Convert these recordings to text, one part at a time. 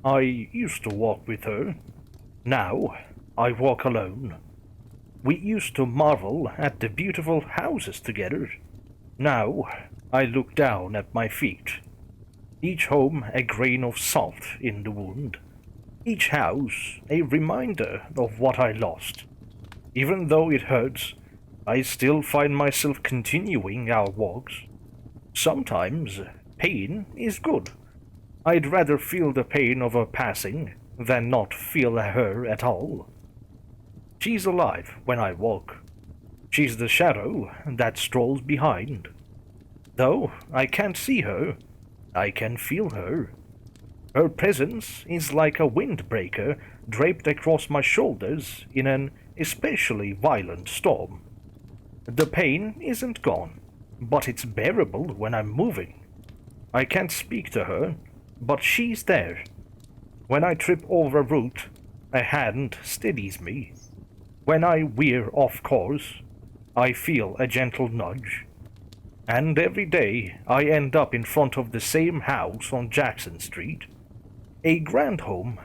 I used to walk with her. Now I walk alone. We used to marvel at the beautiful houses together. Now I look down at my feet. Each home a grain of salt in the wound. Each house a reminder of what I lost. Even though it hurts, I still find myself continuing our walks. Sometimes pain is good. I'd rather feel the pain of her passing than not feel her at all. She's alive when I walk. She's the shadow that strolls behind. Though I can't see her, I can feel her. Her presence is like a windbreaker draped across my shoulders in an especially violent storm. The pain isn't gone, but it's bearable when I'm moving. I can't speak to her, but she's there. When I trip over a root, a hand steadies me. When I veer off course, I feel a gentle nudge. And every day I end up in front of the same house on Jackson Street. A grand home,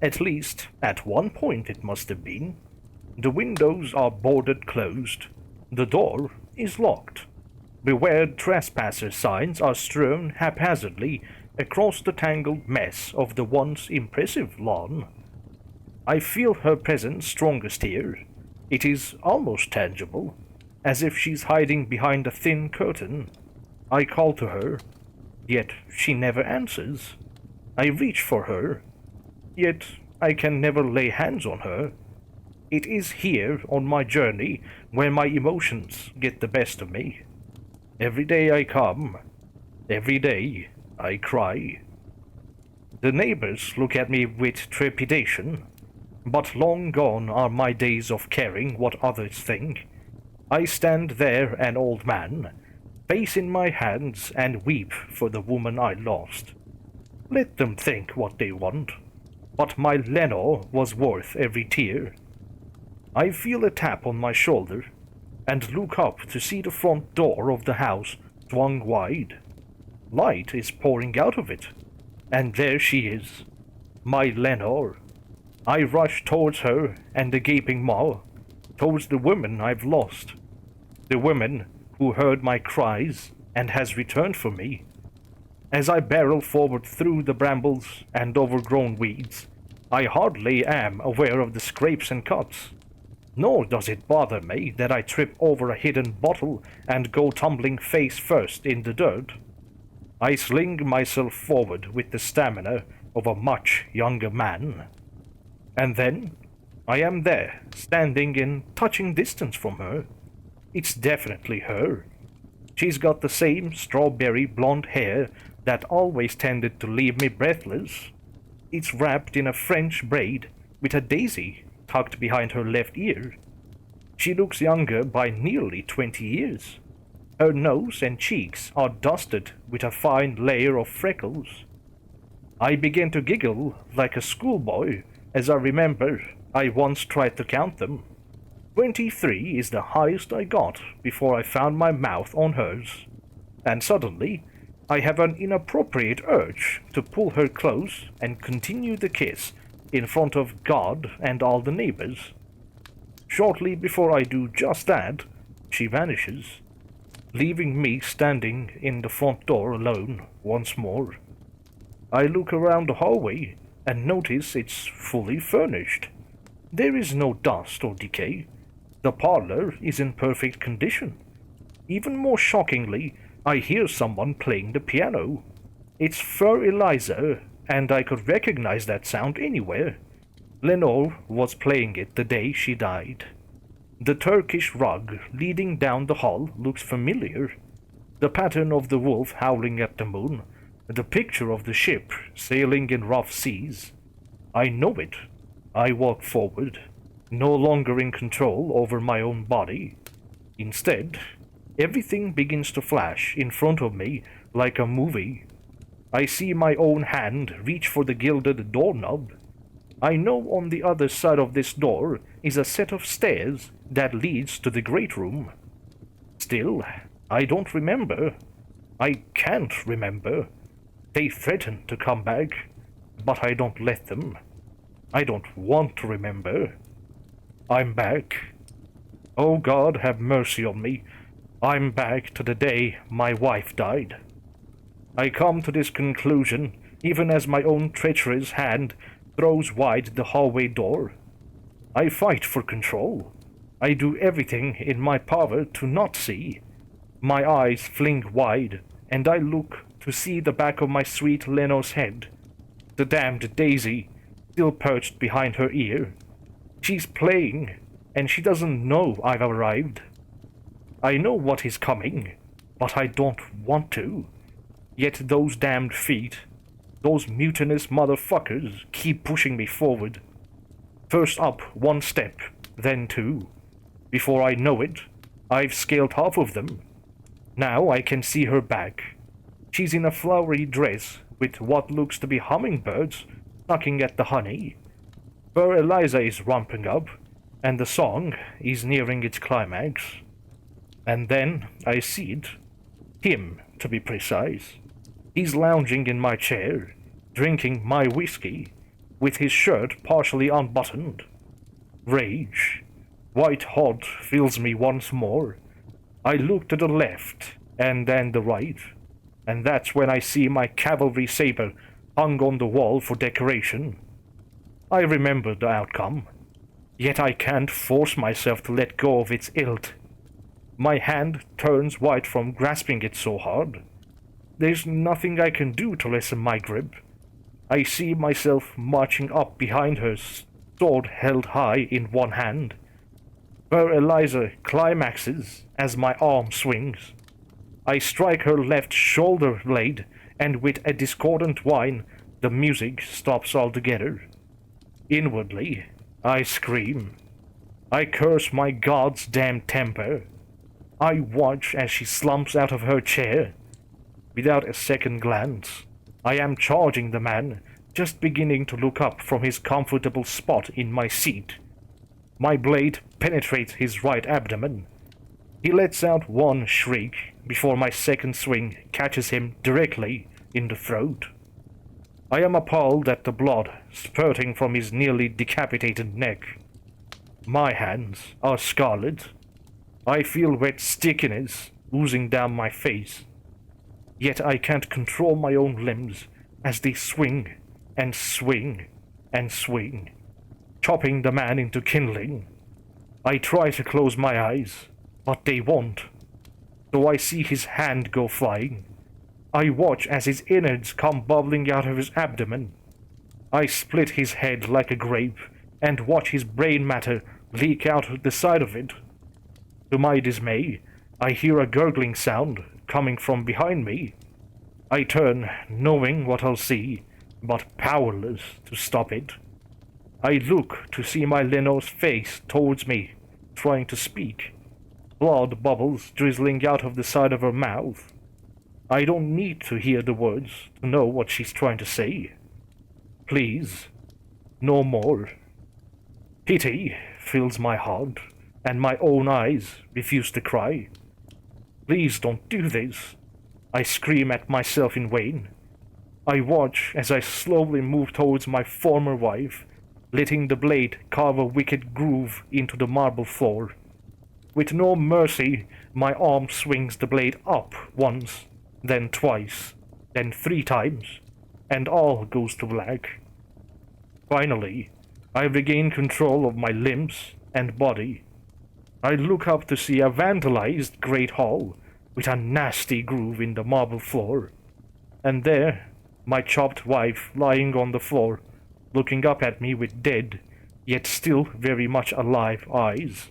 at least at one point it must have been. The windows are boarded closed. The door is locked. Beware trespasser signs are strewn haphazardly across the tangled mess of the once impressive lawn. I feel her presence strongest here. It is almost tangible, as if she's hiding behind a thin curtain. I call to her, yet she never answers. I reach for her, yet I can never lay hands on her. It is here on my journey where my emotions get the best of me. Every day I come, every day I cry. The neighbors look at me with trepidation, but long gone are my days of caring what others think. I stand there an old man, face in my hands, and weep for the woman I lost. Let them think what they want, but my Lenore was worth every tear. I feel a tap on my shoulder, and look up to see the front door of the house swung wide. Light is pouring out of it, and there she is, my Lenore. I rush towards her and the gaping maw, towards the woman I've lost, the woman who heard my cries and has returned for me. As I barrel forward through the brambles and overgrown weeds, I hardly am aware of the scrapes and cuts. Nor does it bother me that I trip over a hidden bottle and go tumbling face first in the dirt. I sling myself forward with the stamina of a much younger man. And then I am there, standing in touching distance from her. It's definitely her. She's got the same strawberry blonde hair that always tended to leave me breathless. It's wrapped in a French braid with a daisy tucked behind her left ear. She looks younger by nearly 20 years. Her nose and cheeks are dusted with a fine layer of freckles. I begin to giggle like a schoolboy as I remember I once tried to count them. 23 is the highest I got before I found my mouth on hers, and suddenly I have an inappropriate urge to pull her close and continue the kiss in front of God and all the neighbors. Shortly before I do just that, she vanishes, leaving me standing in the front door alone once more. I look around the hallway and notice it's fully furnished. There is no dust or decay. The parlor is in perfect condition. Even more shockingly, I hear someone playing the piano. It's Fur Eliza, and I could recognize that sound anywhere. Lenore was playing it the day she died. The Turkish rug leading down the hall looks familiar. The pattern of the wolf howling at the moon, the picture of the ship sailing in rough seas. I know it. I walk forward, no longer in control over my own body. Instead, everything begins to flash in front of me like a movie. I see my own hand reach for the gilded doorknob. I know on the other side of this door is a set of stairs that leads to the great room. Still, I don't remember. I can't remember. They threaten to come back. but I don't let them. I don't want to remember. I'm back. Oh God, have mercy on me. I'm back to the day my wife died. I come to this conclusion even as my own treacherous hand throws wide the hallway door. I fight for control. I do everything in my power to not see. My eyes fling wide, and I look to see the back of my sweet Leno's head. The damned Daisy, still perched behind her ear. She's playing, and she doesn't know I've arrived. I know what is coming, but I don't want to. Yet those damned feet, those mutinous motherfuckers keep pushing me forward. First up one step, then two. Before I know it, I've scaled half of them. Now I can see her back. She's in a flowery dress with what looks to be hummingbirds sucking at the honey. Her Eliza is ramping up, and the song is nearing its climax. And then I see it. Him, to be precise. He's lounging in my chair, drinking my whiskey, with his shirt partially unbuttoned. Rage, white hot, fills me once more. I look to the left, and then the right, and that's when I see my cavalry saber hung on the wall for decoration. I remember the outcome, yet I can't force myself to let go of its hilt. My hand turns white from grasping it so hard. There's nothing I can do to lessen my grip. I see myself marching up behind her, sword held high in one hand. Her Eliza climaxes as my arm swings. I strike her left shoulder blade, and with a discordant whine, the music stops altogether. Inwardly, I scream. I curse my god's damn temper. I watch as she slumps out of her chair. Without a second glance, I am charging the man, just beginning to look up from his comfortable spot in my seat. My blade penetrates his right abdomen. He lets out one shriek before my second swing catches him directly in the throat. I am appalled at the blood spurting from his nearly decapitated neck. My hands are scarlet. I feel wet stickiness oozing down my face. Yet I can't control my own limbs as they swing and swing and swing, chopping the man into kindling. I try to close my eyes, but they won't. So I see his hand go flying. I watch as his innards come bubbling out of his abdomen. I split his head like a grape and watch his brain matter leak out the side of it. To my dismay, I hear a gurgling sound coming from behind me. I turn, knowing what I'll see, but powerless to stop it. I look to see my Leno's face towards me, trying to speak. Blood bubbles drizzling out of the side of her mouth. I don't need to hear the words to know what she's trying to say. Please, no more. Pity fills my heart, and my own eyes refuse to cry. Please don't do this. I scream at myself in vain. I watch as I slowly move towards my former wife, letting the blade carve a wicked groove into the marble floor. With no mercy, my arm swings the blade up once, then twice, then 3 times, and all goes to black. Finally, I regain control of my limbs and body. I look up to see a vandalized great hall with a nasty groove in the marble floor, and there, my chopped wife lying on the floor, looking up at me with dead, yet still very much alive eyes.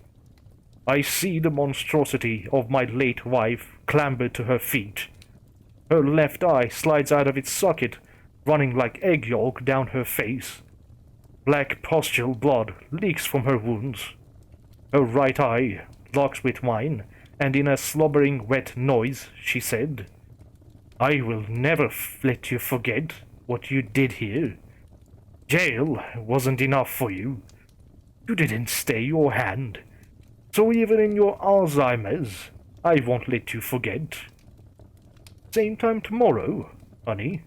I see the monstrosity of my late wife clamber to her feet. Her left eye slides out of its socket, running like egg yolk down her face. Black pustule blood leaks from her wounds. Her right eye locks with mine, and in a slobbering wet noise she said, "I will never let you forget what you did here. Jail wasn't enough for you. You didn't stay your hand. So even in your Alzheimer's, I won't let you forget. Same time tomorrow, honey."